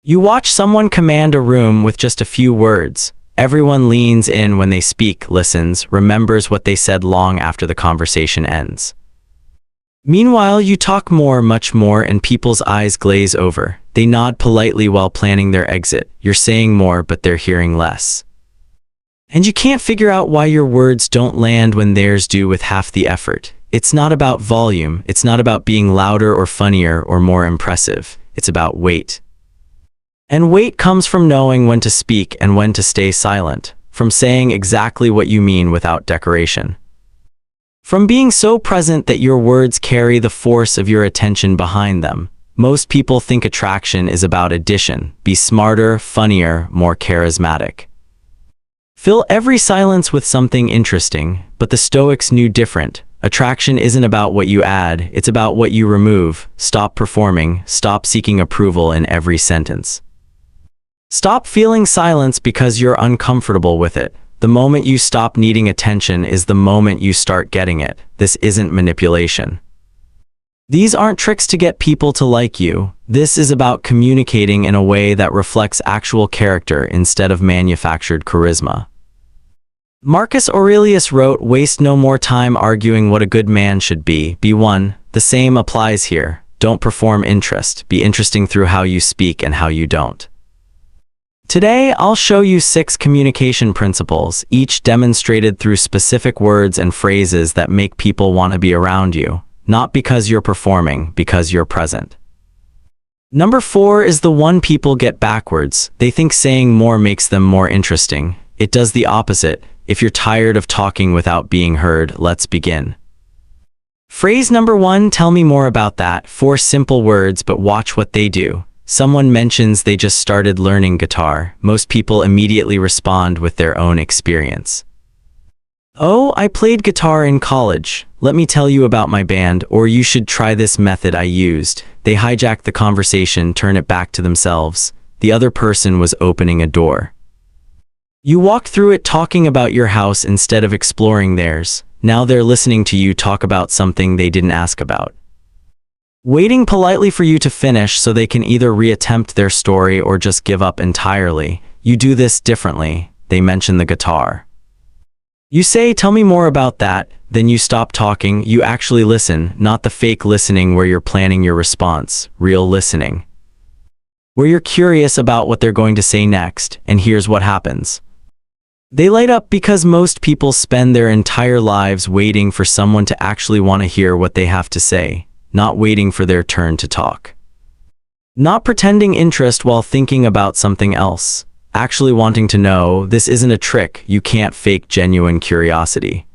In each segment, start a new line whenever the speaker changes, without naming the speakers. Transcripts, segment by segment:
You watch someone command a room with just a few words. Everyone leans in when they speak, listens, remembers what they said long after the conversation ends. Meanwhile, you talk more, much more, and people's eyes glaze over. They nod politely while planning their exit. You're saying more, but they're hearing less. And you can't figure out why your words don't land when theirs do with half the effort. It's not about volume. It's not about being louder or funnier or more impressive. It's about weight. And weight comes from knowing when to speak and when to stay silent, from saying exactly what you mean without decoration. From being so present that your words carry the force of your attention behind them. Most people think attraction is about addition. Be smarter, funnier, more charismatic. Fill every silence with something interesting, but the Stoics knew different. Attraction isn't about what you add, it's about what you remove. Stop performing, stop seeking approval in every sentence. Stop feeling silence because you're uncomfortable with it. The moment you stop needing attention is the moment you start getting it. This isn't manipulation. These aren't tricks to get people to like you. This is about communicating in a way that reflects actual character instead of manufactured charisma. Marcus Aurelius wrote, "Waste no more time arguing what a good man should be. Be one." The same applies here. Don't perform interest. Be interesting through how you speak and how you don't. Today, I'll show you 6 communication principles, each demonstrated through specific words and phrases that make people want to be around you, not because you're performing, because you're present. Number 4 is the one people get backwards. They think saying more makes them more interesting. It does the opposite. If you're tired of talking without being heard, let's begin. Phrase number 1, tell me more about that. 4 simple words, but watch what they do. Someone mentions they just started learning guitar. Most people immediately respond with their own experience. "Oh, I played guitar in college. Let me tell you about my band," or "You should try this method I used." They hijack the conversation, turn it back to themselves. The other person was opening a door. You walked through it talking about your house instead of exploring theirs. Now they're listening to you talk about something they didn't ask about. Waiting politely for you to finish so they can either reattempt their story or just give up entirely. You do this differently. They mention the guitar. You say, "Tell me more about that." Then you stop talking. You actually listen, not the fake listening where you're planning your response. Real listening, where you're curious about what they're going to say next. And here's what happens. They light up because most people spend their entire lives waiting for someone to actually want to hear what they have to say. Not waiting for their turn to talk. Not pretending interest while thinking about something else. Actually wanting to know. This isn't a trick. You can't fake genuine curiosity.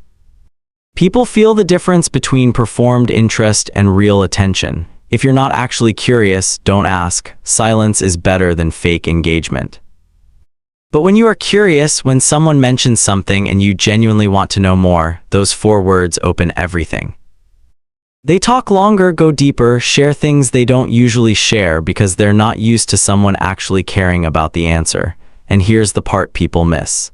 People feel the difference between performed interest and real attention. If you're not actually curious, don't ask. Silence is better than fake engagement. But when you are curious, when someone mentions something and you genuinely want to know more, those 4 words open everything. They talk longer, go deeper, share things they don't usually share because they're not used to someone actually caring about the answer. And here's the part people miss.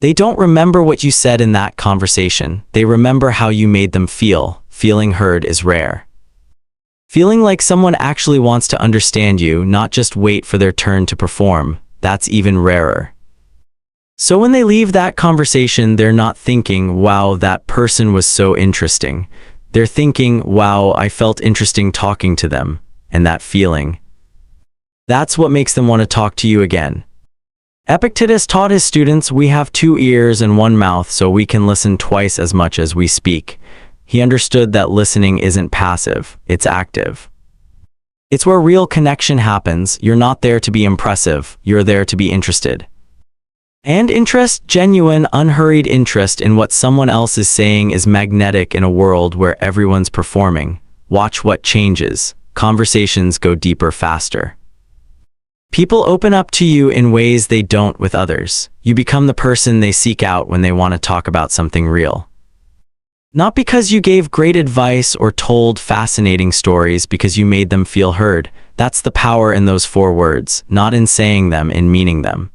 They don't remember what you said in that conversation. They remember how you made them feel. Feeling heard is rare. Feeling like someone actually wants to understand you, not just wait for their turn to perform, that's even rarer. So when they leave that conversation, they're not thinking, "Wow, that person was so interesting." They're thinking, "Wow, I felt interesting talking to them." And that feeling, that's what makes them want to talk to you again. Epictetus taught his students, "We have 2 ears and 1 mouth, so we can listen twice as much as we speak." He understood that listening isn't passive, it's active. It's where real connection happens. You're not there to be impressive, you're there to be interested. And interest, genuine, unhurried interest in what someone else is saying, is magnetic in a world where everyone's performing. Watch what changes. Conversations go deeper faster. People open up to you in ways they don't with others. You become the person they seek out when they want to talk about something real. Not because you gave great advice or told fascinating stories, because you made them feel heard. That's the power in those 4 words, not in saying them, in meaning them.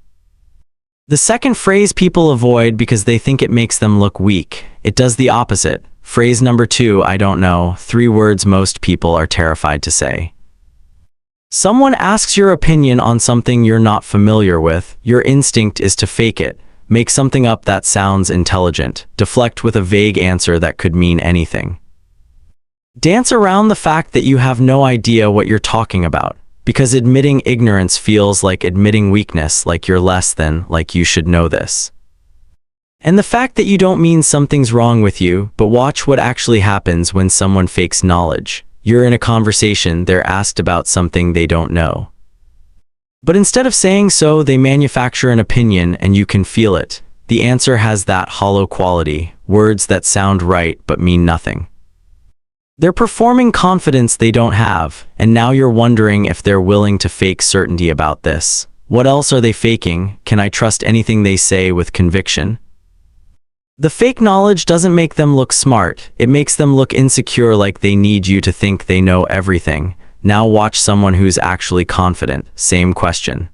The second phrase people avoid because they think it makes them look weak. It does the opposite. Phrase number 2, I don't know. 3 words most people are terrified to say. Someone asks your opinion on something you're not familiar with, your instinct is to fake it, make something up that sounds intelligent, deflect with a vague answer that could mean anything. Dance around the fact that you have no idea what you're talking about, because admitting ignorance feels like admitting weakness, like you're less than, like you should know this. And the fact that you don't mean something's wrong with you, but watch what actually happens when someone fakes knowledge. You're in a conversation, they're asked about something they don't know. But instead of saying so, they manufacture an opinion and you can feel it. The answer has that hollow quality, words that sound right but mean nothing. They're performing confidence they don't have, and now you're wondering if they're willing to fake certainty about this. What else are they faking? Can I trust anything they say with conviction? The fake knowledge doesn't make them look smart, it makes them look insecure, like they need you to think they know everything. Now watch someone who's actually confident. Same question.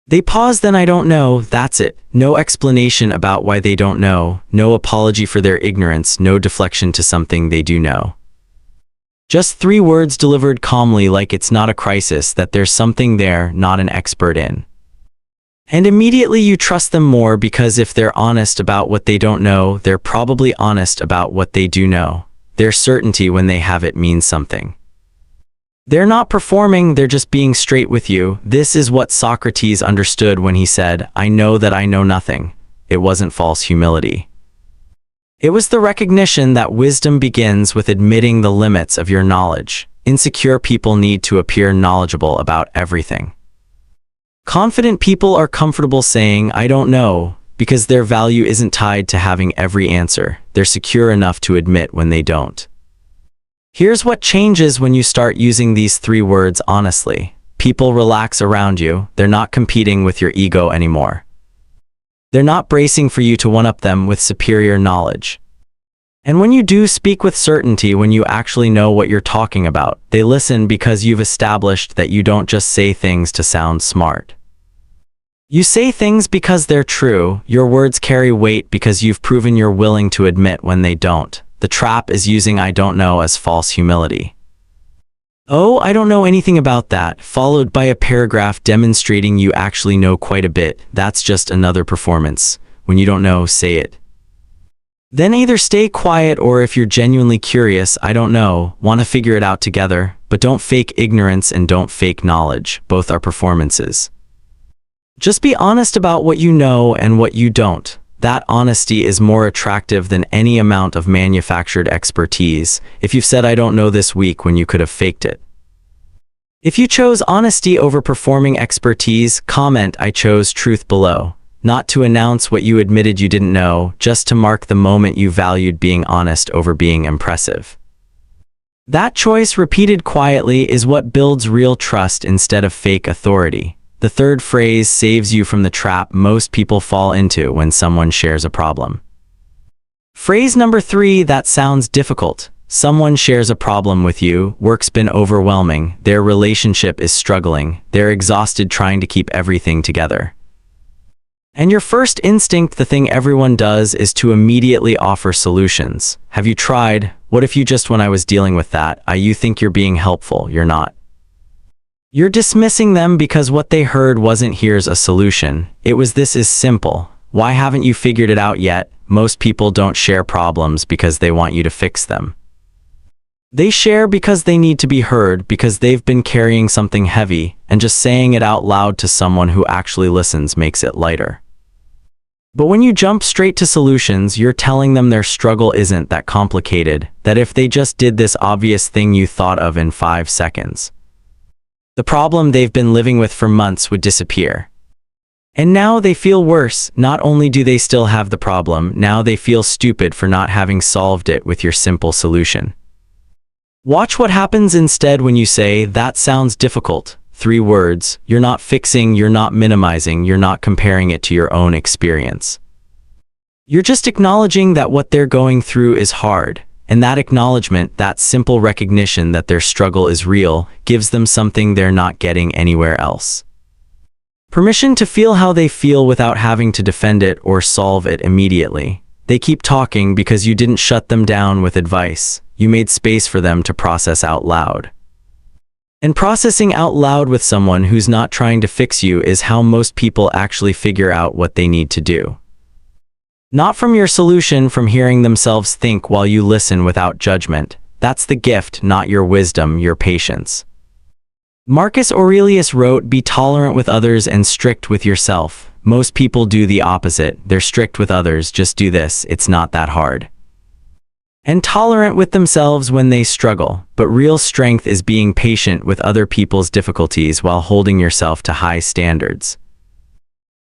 They pause, then I don't know, that's it. No explanation about why they don't know, no apology for their ignorance, no deflection to something they do know. Just 3 words delivered calmly, like it's not a crisis, that there's something they're not an expert in. And immediately you trust them more, because if they're honest about what they don't know, they're probably honest about what they do know. Their certainty when they have it means something. They're not performing, they're just being straight with you. This is what Socrates understood when he said, "I know that I know nothing." It wasn't false humility. It was the recognition that wisdom begins with admitting the limits of your knowledge. Insecure people need to appear knowledgeable about everything. Confident people are comfortable saying, "I don't know," because their value isn't tied to having every answer. They're secure enough to admit when they don't. Here's what changes when you start using these 3 words honestly. People relax around you. They're not competing with your ego anymore. They're not bracing for you to one-up them with superior knowledge. And when you do speak with certainty, when you actually know what you're talking about, they listen because you've established that you don't just say things to sound smart. You say things because they're true. Your words carry weight because you've proven you're willing to admit when they don't. The trap is using "I don't know" as false humility. "Oh, I don't know anything about that," followed by a paragraph demonstrating you actually know quite a bit. That's just another performance. When you don't know, say it. Then either stay quiet, or if you're genuinely curious, "I don't know," want to figure it out together, but don't fake ignorance and don't fake knowledge. Both are performances. Just be honest about what you know and what you don't. That honesty is more attractive than any amount of manufactured expertise. If you've said "I don't know" this week when you could have faked it. If you chose honesty over performing expertise, comment "I chose truth" below. Not to announce what you admitted you didn't know, just to mark the moment you valued being honest over being impressive. That choice, repeated quietly, is what builds real trust instead of fake authority. The third phrase saves you from the trap most people fall into when someone shares a problem. Phrase number 3, that sounds difficult. Someone shares a problem with you, work's been overwhelming, their relationship is struggling, they're exhausted trying to keep everything together. And your first instinct, the thing everyone does, is to immediately offer solutions. Have you tried? What if you just, "When I was dealing with that, you think you're being helpful, you're not." You're dismissing them because what they heard wasn't "Here's a solution." It was "This is simple. Why haven't you figured it out yet?" Most people don't share problems because they want you to fix them. They share because they need to be heard, because they've been carrying something heavy, and just saying it out loud to someone who actually listens makes it lighter. But when you jump straight to solutions, you're telling them their struggle isn't that complicated, that if they just did this obvious thing you thought of in 5 seconds, the problem they've been living with for months would disappear. And now they feel worse. Not only do they still have the problem, now they feel stupid for not having solved it with your simple solution. Watch what happens instead when you say, "That sounds difficult." 3 words. You're not fixing, you're not minimizing, you're not comparing it to your own experience. You're just acknowledging that what they're going through is hard. And that acknowledgement, that simple recognition that their struggle is real, gives them something they're not getting anywhere else. Permission to feel how they feel without having to defend it or solve it immediately. They keep talking because you didn't shut them down with advice. You made space for them to process out loud. And processing out loud with someone who's not trying to fix you is how most people actually figure out what they need to do. Not from your solution, from hearing themselves think while you listen without judgment. That's the gift, not your wisdom, your patience. Marcus Aurelius wrote, "Be tolerant with others and strict with yourself." Most people do the opposite. They're strict with others. Just do this. It's not that hard. And tolerant with themselves when they struggle. But real strength is being patient with other people's difficulties while holding yourself to high standards.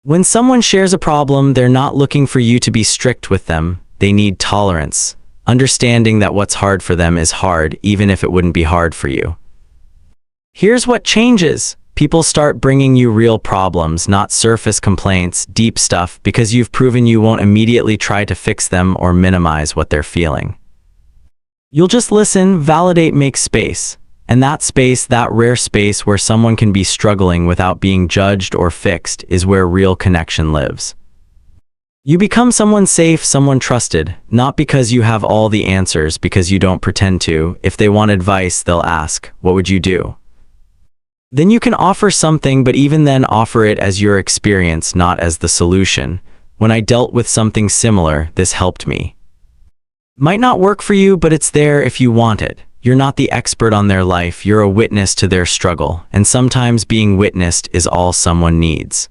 When someone shares a problem, they're not looking for you to be strict with them. They need tolerance, understanding that what's hard for them is hard, even if it wouldn't be hard for you. Here's what changes. People start bringing you real problems, not surface complaints, deep stuff, because you've proven you won't immediately try to fix them or minimize what they're feeling. You'll just listen, validate, make space. And that space, that rare space where someone can be struggling without being judged or fixed, is where real connection lives. You become someone safe, someone trusted, not because you have all the answers, because you don't pretend to. If they want advice, they'll ask, "What would you do?" Then you can offer something, but even then offer it as your experience, not as the solution. When I dealt with something similar, this helped me. Might not work for you, but it's there if you want it. You're not the expert on their life, you're a witness to their struggle, and sometimes being witnessed is all someone needs.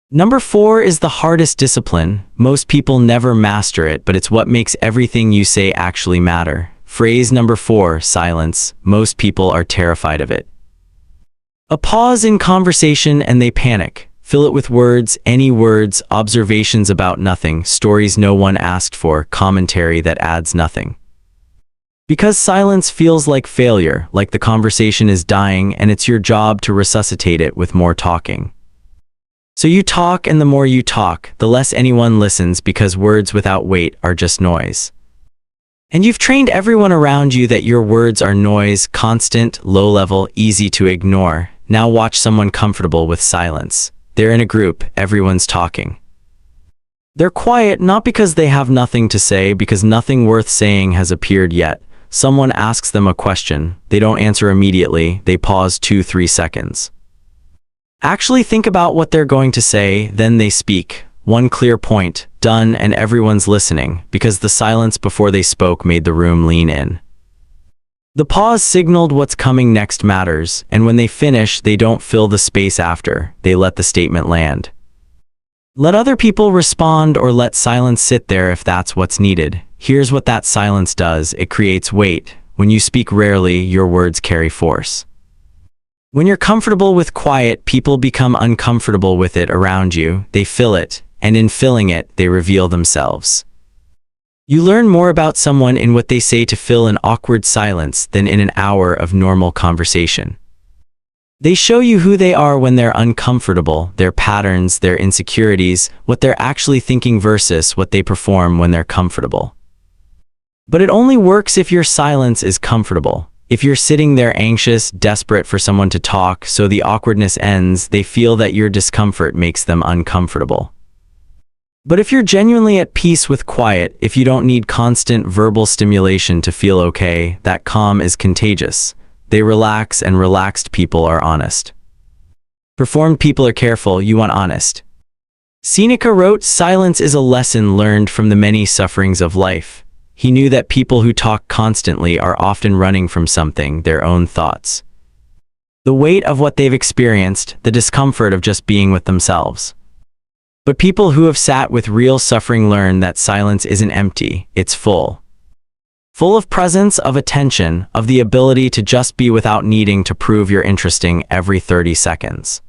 Number 4 is the hardest discipline. Most people never master it, but it's what makes everything you say actually matter. Phrase number 4, silence. Most people are terrified of it. A pause in conversation and they panic. Fill it with words, any words, observations about nothing, stories no one asked for, commentary that adds nothing. Because silence feels like failure, like the conversation is dying, and it's your job to resuscitate it with more talking. So you talk, and the more you talk, the less anyone listens, because words without weight are just noise. And you've trained everyone around you that your words are noise, constant, low-level, easy to ignore. Now watch someone comfortable with silence. They're in a group, everyone's talking. They're quiet not because they have nothing to say, because nothing worth saying has appeared yet. Someone asks them a question. They don't answer immediately. They pause 2-3 seconds. Actually think about what they're going to say, then they speak. One clear point, done, and everyone's listening, because the silence before they spoke made the room lean in. The pause signaled what's coming next matters, and when they finish, they don't fill the space after. They let the statement land. Let other people respond, or let silence sit there if that's what's needed. Here's what that silence does. It creates weight. When you speak rarely, your words carry force. When you're comfortable with quiet, people become uncomfortable with it around you. They fill it, and in filling it, they reveal themselves. You learn more about someone in what they say to fill an awkward silence than in an hour of normal conversation. They show you who they are when they're uncomfortable, their patterns, their insecurities, what they're actually thinking versus what they perform when they're comfortable. But it only works if your silence is comfortable. If you're sitting there anxious, desperate for someone to talk, so the awkwardness ends, they feel that your discomfort makes them uncomfortable. But if you're genuinely at peace with quiet, if you don't need constant verbal stimulation to feel okay, that calm is contagious. They relax, and relaxed people are honest. Performed people are careful. You want honest. Seneca wrote, "Silence is a lesson learned from the many sufferings of life." He knew that people who talk constantly are often running from something, their own thoughts. The weight of what they've experienced, the discomfort of just being with themselves. But people who have sat with real suffering learn that silence isn't empty, it's full. Full of presence, of attention, of the ability to just be without needing to prove you're interesting every 30 seconds.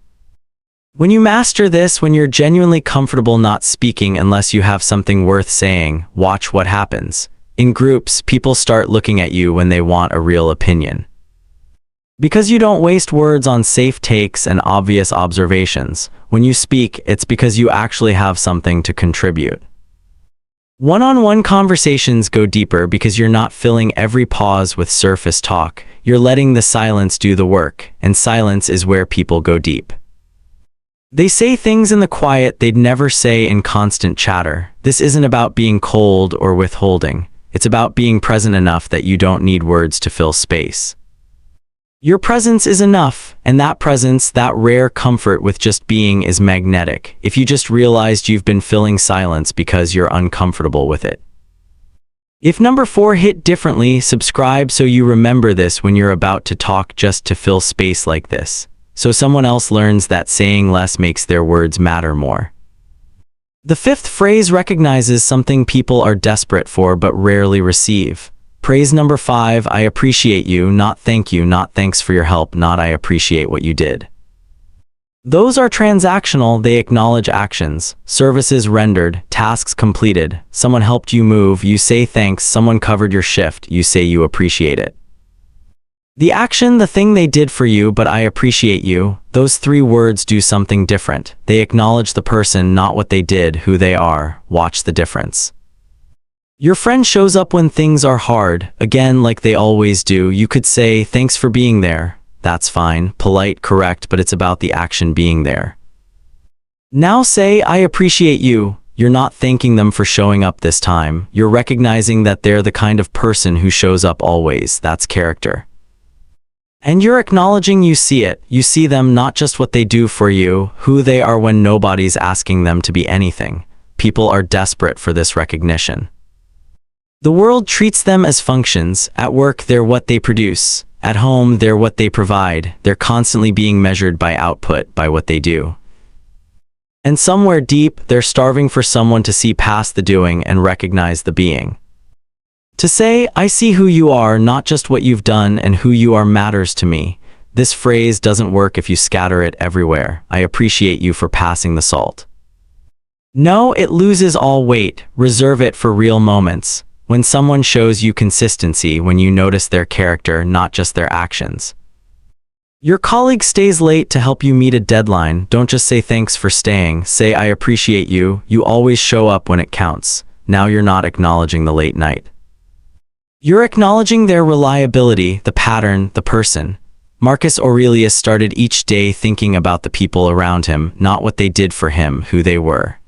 When you master this, when you're genuinely comfortable not speaking unless you have something worth saying, watch what happens. In groups, people start looking at you when they want a real opinion. Because you don't waste words on safe takes and obvious observations. When you speak, it's because you actually have something to contribute. One-on-one conversations go deeper because you're not filling every pause with surface talk. You're letting the silence do the work, and silence is where people go deep. They say things in the quiet they'd never say in constant chatter. This isn't about being cold or withholding. It's about being present enough that you don't need words to fill space. Your presence is enough, and that presence, that rare comfort with just being, is magnetic. If you just realized you've been filling silence because you're uncomfortable with it. If number 4 hit differently, subscribe so you remember this when you're about to talk, just to fill space like this, so someone else learns that saying less makes their words matter more. The 5th phrase recognizes something people are desperate for but rarely receive. Praise number 5, I appreciate you, not thank you, not thanks for your help, not I appreciate what you did. Those are transactional, they acknowledge actions, services rendered, tasks completed. Someone helped you move, you say thanks. Someone covered your shift, you say you appreciate it. The action, the thing they did for you, but I appreciate you, those 3 words do something different. They acknowledge the person, not what they did, who they are. Watch the difference. Your friend shows up when things are hard, again like they always do. You could say, thanks for being there. That's fine, polite, correct, but it's about the action being there. Now say, I appreciate you. You're not thanking them for showing up this time. You're recognizing that they're the kind of person who shows up always. That's character. And you're acknowledging you see it. You see them, not just what they do for you, who they are when nobody's asking them to be anything. People are desperate for this recognition. The world treats them as functions. At work, they're what they produce. At home, they're what they provide. They're constantly being measured by output, by what they do. And somewhere deep, they're starving for someone to see past the doing and recognize the being. To say, I see who you are, not just what you've done, and who you are matters to me. This phrase doesn't work if you scatter it everywhere. I appreciate you for passing the salt. No, it loses all weight. Reserve it for real moments. When someone shows you consistency, when you notice their character, not just their actions. Your colleague stays late to help you meet a deadline. Don't just say thanks for staying. Say, I appreciate you. You always show up when it counts. Now you're not acknowledging the late night. You're acknowledging their reliability, the pattern, the person. Marcus Aurelius started each day thinking about the people around him, not what they did for him, who they were.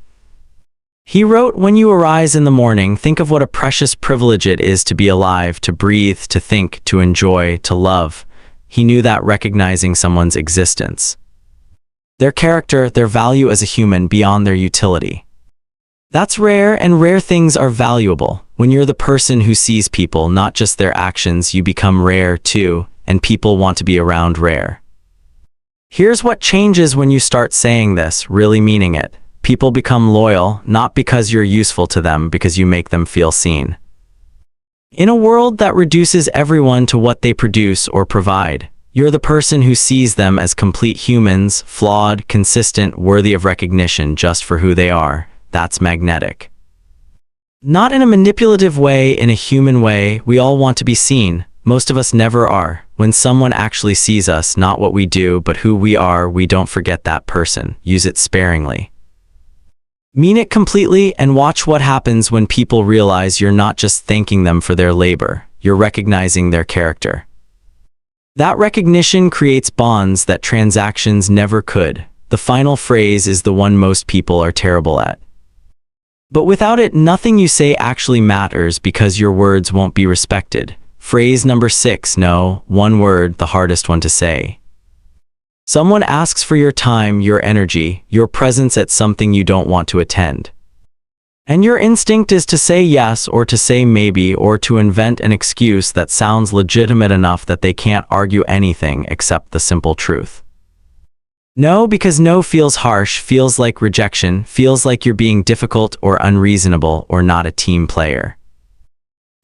He wrote, when you arise in the morning, think of what a precious privilege it is to be alive, to breathe, to think, to enjoy, to love. He knew that recognizing someone's existence, their character, their value as a human beyond their utility. That's rare, and rare things are valuable. When you're the person who sees people, not just their actions, you become rare too, and people want to be around rare. Here's what changes when you start saying this, really meaning it. People become loyal, not because you're useful to them, because you make them feel seen. In a world that reduces everyone to what they produce or provide, you're the person who sees them as complete humans, flawed, consistent, worthy of recognition just for who they are. That's magnetic. Not in a manipulative way, in a human way. We all want to be seen. Most of us never are. When someone actually sees us, not what we do, but who we are, we don't forget that person. Use it sparingly. Mean it completely, and watch what happens when people realize you're not just thanking them for their labor, you're recognizing their character. That recognition creates bonds that transactions never could. The final phrase is the one most people are terrible at. But without it, nothing you say actually matters because your words won't be respected. Phrase number 6, no, one word, the hardest one to say. Someone asks for your time, your energy, your presence at something you don't want to attend. And your instinct is to say yes, or to say maybe, or to invent an excuse that sounds legitimate enough that they can't argue anything except the simple truth. No, because no feels harsh, feels like rejection, feels like you're being difficult or unreasonable or not a team player.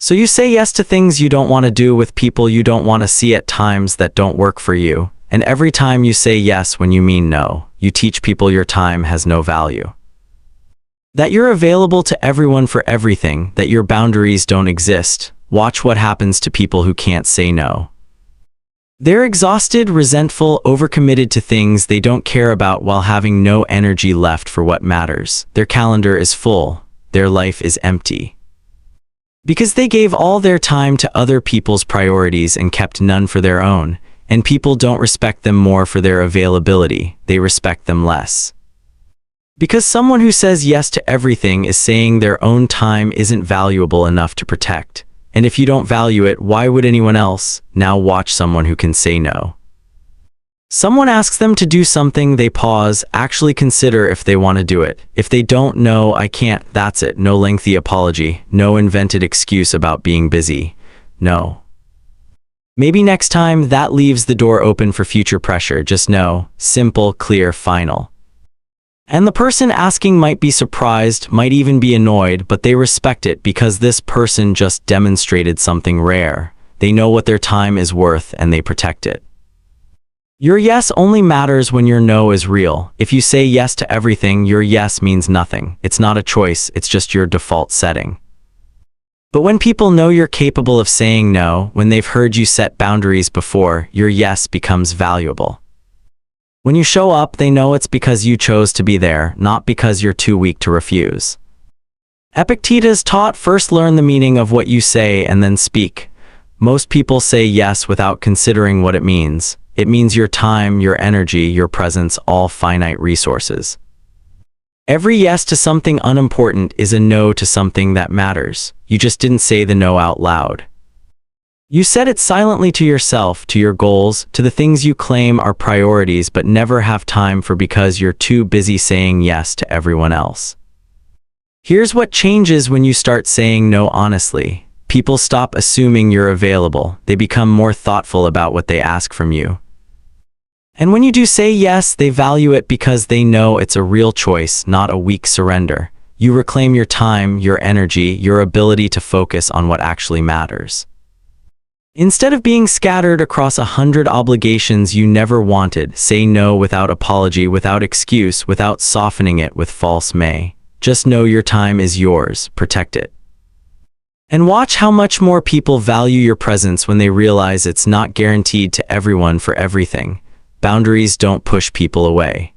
So you say yes to things you don't want to do with people you don't want to see at times that don't work for you. And every time you say yes when you mean no, you teach people your time has no value. That you're available to everyone for everything, that your boundaries don't exist. Watch what happens to people who can't say no. They're exhausted, resentful, overcommitted to things they don't care about while having no energy left for what matters. Their calendar is full. Their life is empty. Because they gave all their time to other people's priorities and kept none for their own. And people don't respect them more for their availability, they respect them less. Because someone who says yes to everything is saying their own time isn't valuable enough to protect. And if you don't value it, why would anyone else? Now watch someone who can say no. Someone asks them to do something, they pause, actually consider if they want to do it. If they don't, no, I can't, that's it. No lengthy apology, no invented excuse about being busy. No. Maybe next time. That leaves the door open for future pressure. Just no, simple, clear, final. And the person asking might be surprised, might even be annoyed, but they respect it because this person just demonstrated something rare. They know what their time is worth and they protect it. Your yes only matters when your no is real. If you say yes to everything, your yes means nothing. It's not a choice, it's just your default setting. But when people know you're capable of saying no, when they've heard you set boundaries before, your yes becomes valuable. When you show up, they know it's because you chose to be there, not because you're too weak to refuse. Epictetus taught, first learn the meaning of what you say and then speak. Most people say yes without considering what it means. It means your time, your energy, your presence, all finite resources. Every yes to something unimportant is a no to something that matters. You just didn't say the no out loud. You said it silently to yourself, to your goals, to the things you claim are priorities but never have time for because you're too busy saying yes to everyone else. Here's what changes when you start saying no honestly. People stop assuming you're available. They become more thoughtful about what they ask from you. And when you do say yes, they value it because they know it's a real choice, not a weak surrender. You reclaim your time, your energy, your ability to focus on what actually matters. Instead of being scattered across 100 obligations you never wanted, say no without apology, without excuse, without softening it with false may. Just know your time is yours, protect it. And watch how much more people value your presence when they realize it's not guaranteed to everyone for everything. Boundaries don't push people away.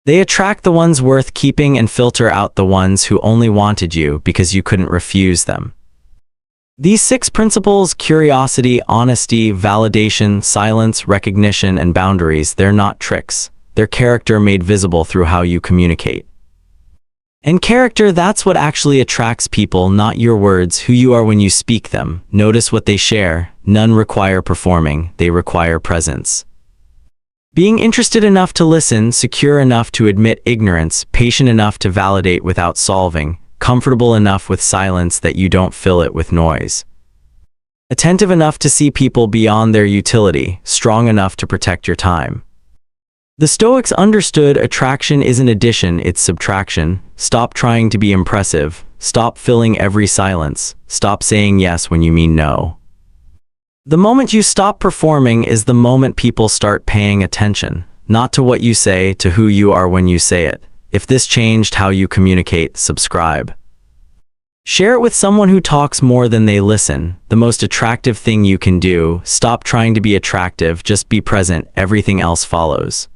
They attract the ones worth keeping and filter out the ones who only wanted you because you couldn't refuse them. These 6 principles, curiosity, honesty, validation, silence, recognition, and boundaries, they're not tricks. They're character made visible through how you communicate. And character, that's what actually attracts people, not your words, who you are when you speak them. Notice what they share. None require performing, they require presence. Being interested enough to listen, secure enough to admit ignorance, patient enough to validate without solving, comfortable enough with silence that you don't fill it with noise. Attentive enough to see people beyond their utility, strong enough to protect your time. The Stoics understood attraction isn't addition, it's subtraction. Stop trying to be impressive. Stop filling every silence. Stop saying yes when you mean no. The moment you stop performing is the moment people start paying attention, not to what you say, to who you are when you say it. If this changed how you communicate, subscribe. Share it with someone who talks more than they listen. The most attractive thing you can do. Stop trying to be attractive, just be present. Everything else follows.